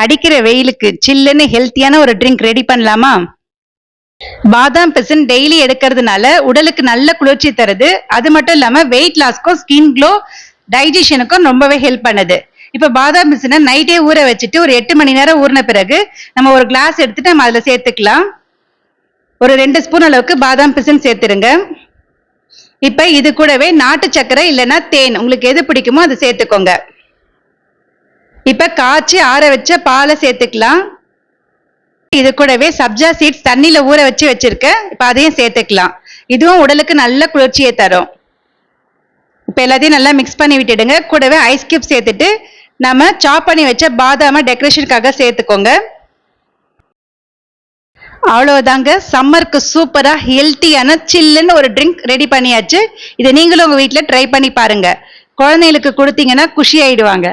அடிக்கிற வெயிலுக்கு சில்லுன்னு ஹெல்த்தியான ஒரு ட்ரிங்க் ரெடி பண்ணலாமா? பாதாம் பிசின் டெய்லி எடுக்கிறதுனால உடலுக்கு நல்ல குளிர்ச்சி தருது. அது மட்டும் இல்லாம வெயிட் லாஸ்க்கும் ஸ்கின் க்ளோ டைஜஷனுக்கும் ரொம்பவே ஹெல்ப் பண்ணுது. இப்ப பாதாம் பிசினை நைட்டே ஊற வச்சுட்டு ஒரு 8 மணி நேரம் ஊறின பிறகு நம்ம ஒரு கிளாஸ் எடுத்துட்டு நம்ம அதுல சேர்த்துக்கலாம். ஒரு 2 ஸ்பூன் அளவுக்கு பாதாம் பிசின் சேர்த்துருங்க. இப்ப இது கூடவே நாட்டு சர்க்கரை இல்லைன்னா தேன் உங்களுக்கு எது பிடிக்குமோ அதை சேர்த்துக்கோங்க. இப்ப காய்ச்சி ஆற வச்ச பாலை சேர்த்துக்கலாம். இது கூடவே சப்ஜா சீட்ஸ் தண்ணியில ஊற வச்சு வச்சிருக்கேன். இப்ப அதையும் சேர்த்துக்கலாம். இதுவும் உடலுக்கு நல்ல குளிர்ச்சியை தரும். இப்ப எல்லாத்தையும் நல்லா மிக்ஸ் பண்ணி விட்டுடுங்க. கூடவே ஐஸ் கியூப் சேர்த்துட்டு நம்ம சாப் பண்ணி வச்ச பாதாம டெக்கரேஷனுக்காக சேர்த்துக்கோங்க. அவ்வளவுதாங்க, சம்மருக்கு சூப்பரா ஹெல்த்தியான சில்லுன்னு ஒரு ட்ரிங்க் ரெடி பண்ணியாச்சு. இதை நீங்களும் உங்க வீட்டுல ட்ரை பண்ணி பாருங்க. குழந்தைகளுக்கு கொடுத்தீங்கன்னா குஷி ஆயிடுவாங்க.